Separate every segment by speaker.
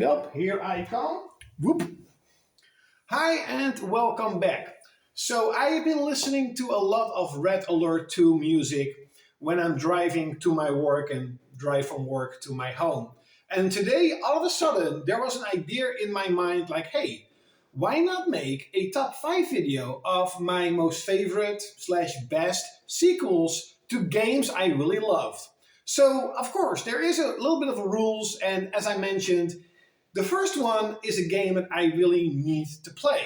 Speaker 1: Up, here I come. Whoop. Hi and welcome back. So I've been listening to a lot of Red Alert 2 music when I'm driving to my work and drive from work to my home. And today, all of a sudden, there was an idea in my mind like, hey, why not make a top 5 video of my most favorite slash best sequels to games I really loved? So, of course, there is a little bit of rules, and as I mentioned, the first one is a game that I really need to play.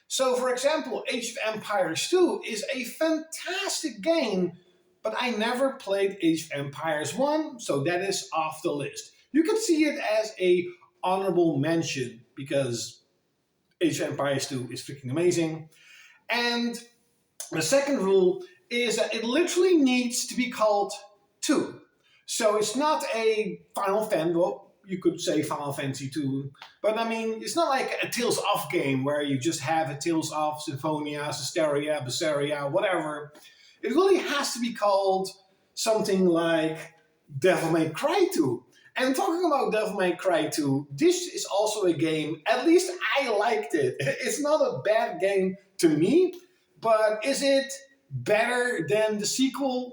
Speaker 1: So, for example, Age of Empires 2 is a fantastic game, but I never played Age of Empires 1, so that is off the list. You could see it as a honorable mention because Age of Empires 2 is freaking amazing. And the second rule is that it literally needs to be called 2. So it's not a Final Fantasy, well, you could say Final Fantasy 2, but I mean, it's not like a Tales of game where you just have a Tales of Symphonia, Systeria, Berseria, whatever. It really has to be called something like Devil May Cry 2. And talking about Devil May Cry 2, this is also a game, at least I liked it. It's not a bad game to me, but is it better than the sequel?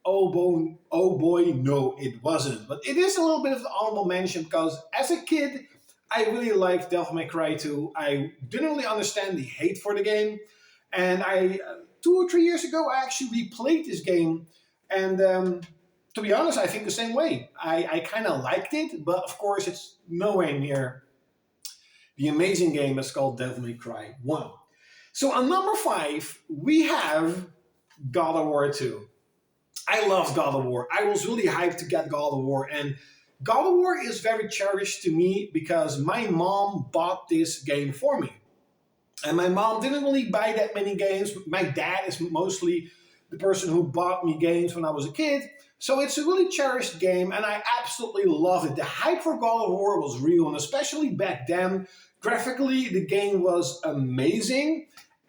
Speaker 1: Oh boy, no, it wasn't. But it is a little bit of an honorable mention because as a kid, I really liked Devil May Cry 2. I didn't really understand the hate for the game. And 2 or 3 years ago, I actually replayed this game. And to be honest, I think the same way. I kind of liked it, but of course, it's nowhere near the amazing game that's called Devil May Cry 1. So on number 5, we have God of War 2. I love God of War. I was really hyped to get God of War, and God of War is very cherished to me because my mom bought this game for me. And my mom didn't really buy that many games. My dad is mostly the person who bought me games when I was a kid. So it's a really cherished game, and I absolutely love it. The hype for God of War was real, and especially back then, graphically, the game was amazing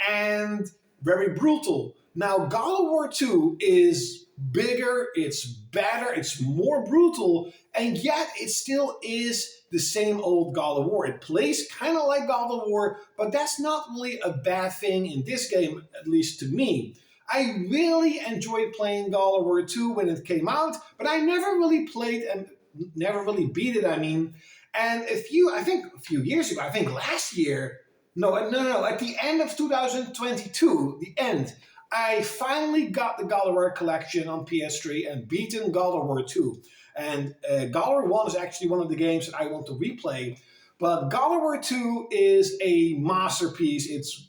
Speaker 1: and very brutal. Now, God of War 2 is bigger, it's better, it's more brutal, and yet it still is the same old God of War. It plays kind of like God of War, but that's not really a bad thing in this game, at least to me. I really enjoyed playing God of War 2 when it came out, but I never really played and never really beat it, I mean. And I think a few years ago, I think last year, no, at the end of 2022, the end, I finally got the God of War collection on PS3 and beaten God of War 2. And God of War 1 is actually one of the games that I want to replay. But God of War 2 is a masterpiece. It's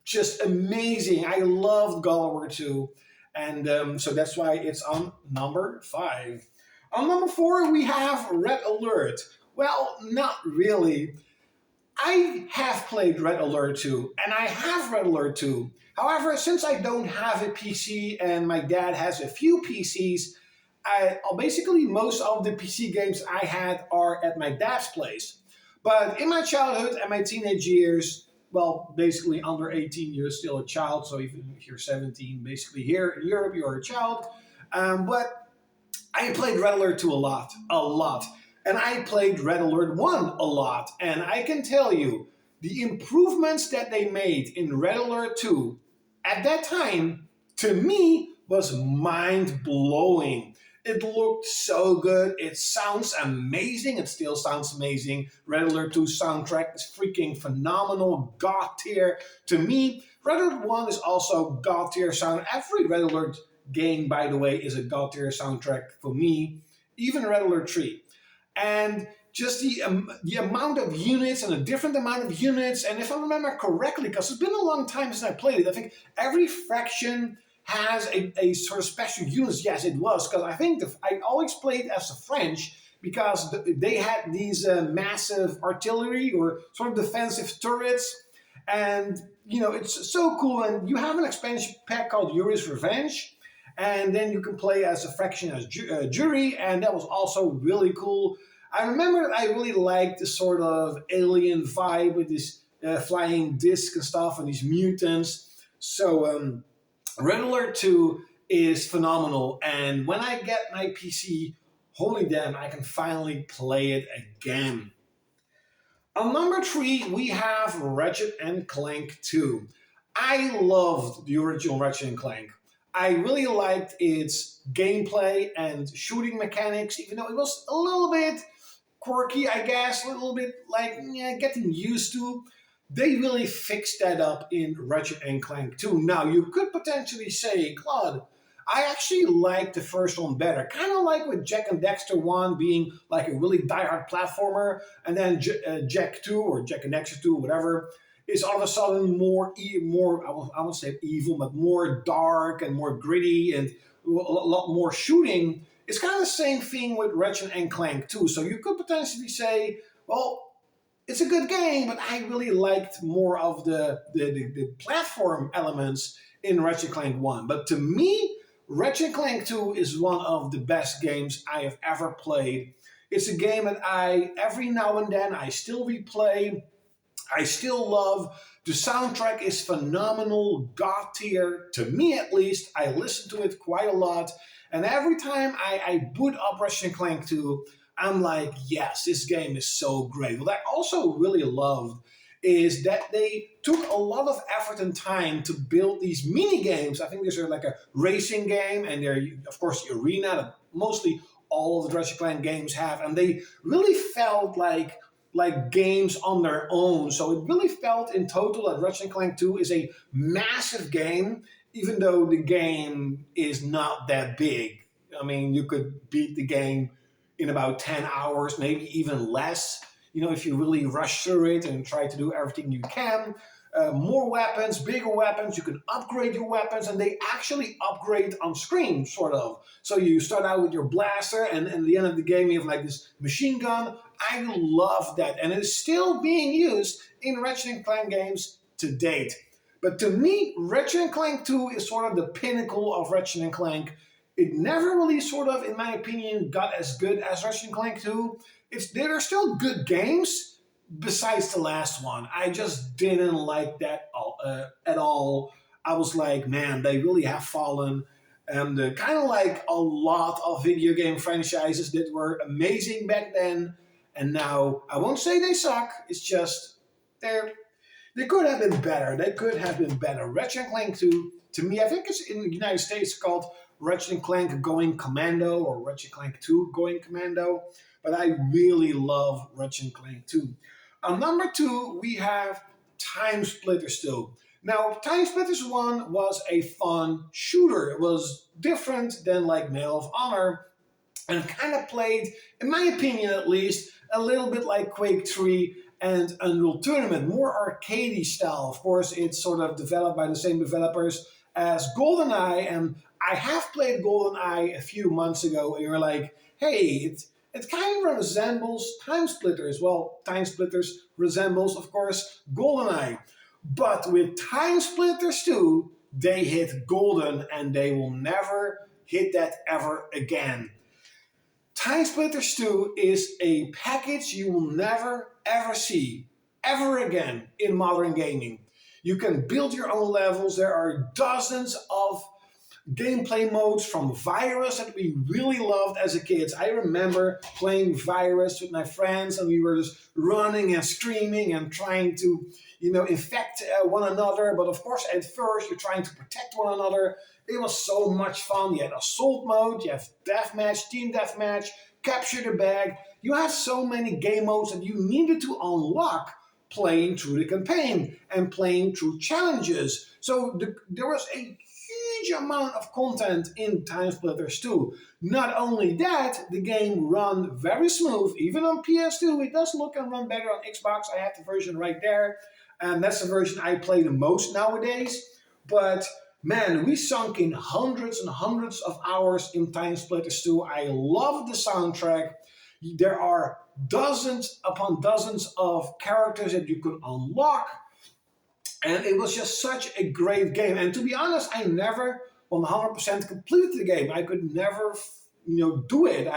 Speaker 1: just amazing. I loved God of War 2. And so that's why it's on number 5. On number 4, we have Red Alert. Well, not really. I have played Red Alert 2, and I have Red Alert 2. However, since I don't have a PC and my dad has a few PCs, basically most of the PC games I had are at my dad's place. But in my childhood and my teenage years, well, basically under 18, you're still a child. So even if you're 17, basically here in Europe, you're a child. But I played Red Alert 2 a lot. And I played Red Alert 1 a lot. And I can tell you, the improvements that they made in Red Alert 2 at that time, to me, was mind-blowing. It looked so good. It sounds amazing. It still sounds amazing. Red Alert 2 soundtrack is freaking phenomenal. God tier. To me, Red Alert 1 is also God tier sound. Every Red Alert game, by the way, is a God tier soundtrack for me. Even Red Alert 3. And just the amount of units and a different amount of units. And if I remember correctly, because it's been a long time since I played it, I think every faction has a sort of special units. Yes, it was, because I think I always played as the French because they had these massive artillery or sort of defensive turrets. And, it's so cool. And you have an expansion pack called Yuri's Revenge. And then you can play as a faction as Jury, and that was also really cool. I remember that I really liked the sort of alien vibe with this flying disc and stuff and these mutants. So Red Alert 2 is phenomenal, and when I get my PC, holy damn, I can finally play it again. On number three, we have Ratchet and Clank 2. I loved the original Ratchet and Clank. I really liked its gameplay and shooting mechanics, even though it was a little bit quirky, I guess, a little bit like getting used to. They really fixed that up in Ratchet and Clank 2. Now, you could potentially say, Claude, I actually like the first one better. Kind of like with Jack and Dexter 1 being like a really diehard platformer, and then Jack 2 or Jack and Dexter 2, whatever, is all of a sudden more I won't say evil, but more dark and more gritty and a lot more shooting. It's kind of the same thing with Ratchet and Clank 2. So you could potentially say, well, it's a good game, but I really liked more of the platform elements in Ratchet and Clank 1. But to me, Ratchet and Clank 2 is one of the best games I have ever played. It's a game that I, every now and then, I still replay. I still love. The soundtrack is phenomenal, god tier, to me at least. I listen to it quite a lot. And every time I boot up Ratchet and Clank 2, I'm like, yes, this game is so great. What I also really loved is that they took a lot of effort and time to build these mini games. I think these are like a racing game, and they're, of course, the arena that mostly all of the Ratchet and Clank games have. And they really felt like games on their own. So it really felt in total that Ratchet and Clank 2 is a massive game, even though the game is not that big. I mean, you could beat the game in about 10 hours, maybe even less, if you really rush through it and try to do everything you can. More weapons, bigger weapons, you can upgrade your weapons, and they actually upgrade on screen, sort of. So you start out with your blaster, and at the end of the game, you have like this machine gun. I love that, and it is still being used in Ratchet and Clank games to date. But to me, Ratchet and Clank 2 is sort of the pinnacle of Ratchet and Clank. It never really sort of, in my opinion, got as good as Ratchet and Clank 2. There are still good games besides the last one. I just didn't like that at all. I was like, man, they really have fallen. And kind of like a lot of video game franchises that were amazing back then, and now I won't say they suck. It's just they could have been better. They could have been better. Ratchet and Clank 2, to me, I think it's in the United States called Ratchet and Clank Going Commando or Ratchet and Clank 2 Going Commando. But I really love Ratchet and Clank 2. On number 2, we have Time Splitters 2. Now, Time Splitters 1 was a fun shooter. It was different than like Medal of Honor, and kind of played, in my opinion at least, a little bit like Quake 3 and Unreal Tournament, more arcadey style. Of course, it's sort of developed by the same developers as GoldenEye, and I have played GoldenEye a few months ago, and you're like, hey, it kind of resembles Time Splitters. Well, Time Splitters resembles, of course, GoldenEye. But with Time Splitters 2, they hit golden, and they will never hit that ever again. Time Splitters 2 is a package you will never ever see ever again in modern gaming. You can build your own levels. There are dozens of gameplay modes from Virus that we really loved as a kid. I remember playing Virus with my friends, and we were just running and screaming and trying to, infect one another. But of course, at first, you're trying to protect one another. It was so much fun. You had assault mode, you have deathmatch, team deathmatch, capture the bag. You had so many game modes that you needed to unlock playing through the campaign and playing through challenges. So there was a huge amount of content in Time Splitters 2. Not only that, the game ran very smooth, even on PS2. It does look and run better on Xbox. I have the version right there, and that's the version I play the most nowadays. But man, we sunk in hundreds and hundreds of hours in Time Splitters 2. I love the soundtrack. There are dozens upon dozens of characters that you could unlock. And it was just such a great game. And to be honest, I never 100% completed the game. I could never, do it.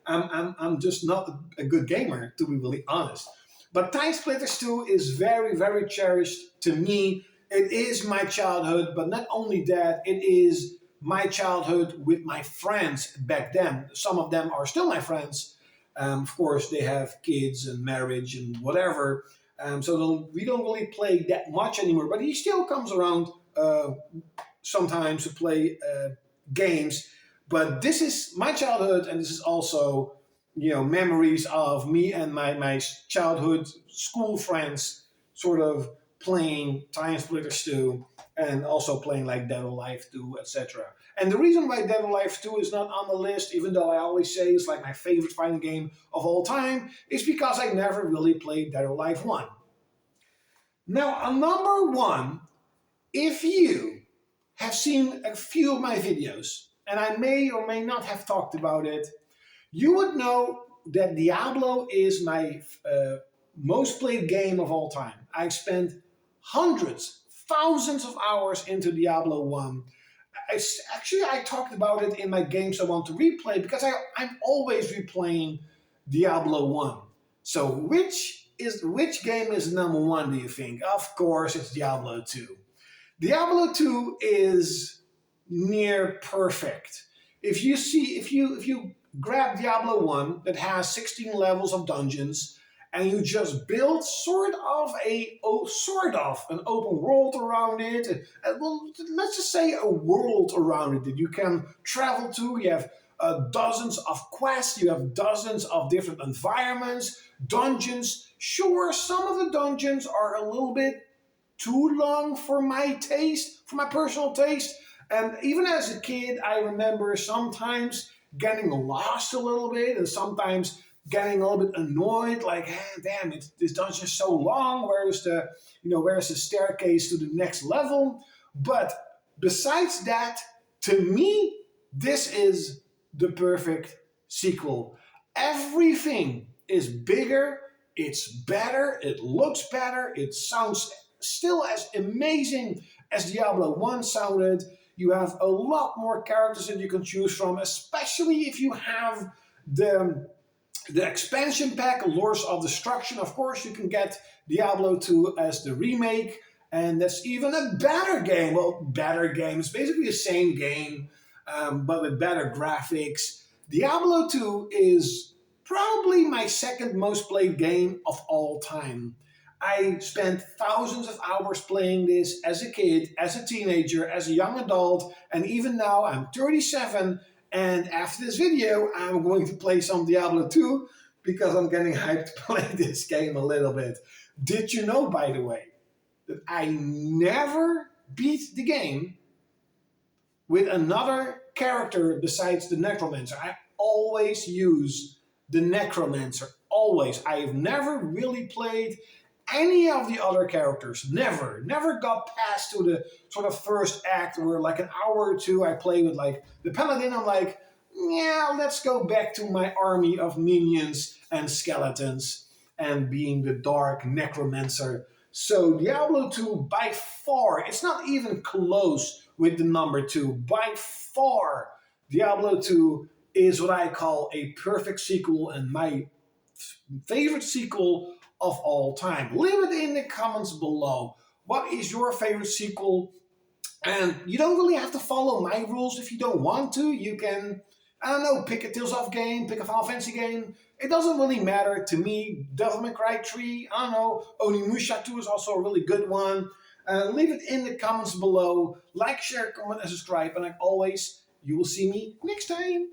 Speaker 1: I'm just not a good gamer, to be really honest. But Time Splitters 2 is very, very cherished to me. It is my childhood, but not only that, it is my childhood with my friends back then. Some of them are still my friends. Of course, they have kids and marriage and whatever, so we don't really play that much anymore. But he still comes around sometimes to play games. But this is my childhood, and this is also, memories of me and my childhood school friends, sort of playing Time Splitters 2, and also playing like Dead or Alive 2, etc. And the reason why Dead or Alive 2 is not on the list, even though I always say it's like my favorite fighting game of all time, is because I never really played Dead or Alive 1. Now, a number one, if you have seen a few of my videos, and I may or may not have talked about it, you would know that Diablo is my most played game of all time. I've spent hundreds, thousands of hours into Diablo 1. I talked about it in my games I want to replay because I'm always replaying Diablo 1. So which game is number one, do you think? Of course, it's Diablo 2. Diablo 2 is near perfect. If you grab Diablo 1 that has 16 levels of dungeons, and you just build sort of an open world around it. Well, let's just say a world around it that you can travel to. You have dozens of quests. You have dozens of different environments, dungeons. Sure, some of the dungeons are a little bit too long for my taste, for my personal taste. And even as a kid, I remember sometimes getting lost a little bit, and sometimes getting a little bit annoyed, like, damn, this dungeon is so long. Where's the staircase to the next level? But besides that, to me, this is the perfect sequel. Everything is bigger, it's better, it looks better, it sounds still as amazing as Diablo 1 sounded. You have a lot more characters that you can choose from, especially if you have the expansion pack, Lords of Destruction. Of course, you can get Diablo 2 as the remake, and that's even a better game. Well, better game. It's basically the same game, but with better graphics. Diablo 2 is probably my second most played game of all time. I spent thousands of hours playing this as a kid, as a teenager, as a young adult, and even now I'm 37, and after this video I'm going to play some Diablo 2 because I'm getting hyped to play this game a little bit. Did you know, by the way, that I never beat the game with another character besides the Necromancer? I always use the Necromancer, always. I've never really played any of the other characters. Never got past to the sort of first act where like an hour or two I play with like the Paladin. I'm like, yeah, let's go back to my army of minions and skeletons and being the dark Necromancer. So Diablo 2 by far, it's not even close with the number 2. By far, Diablo 2 is what I call a perfect sequel and my favorite sequel of all time. Leave it in the comments below. What is your favorite sequel? And you don't really have to follow my rules if you don't want to. You can, I don't know, pick a Tales of game, pick a Final Fantasy game. It doesn't really matter to me. Devil May Cry 3, I don't know. Onimusha 2 is also a really good one. Leave it in the comments below. Like, share, comment, and subscribe. And like always, you will see me next time.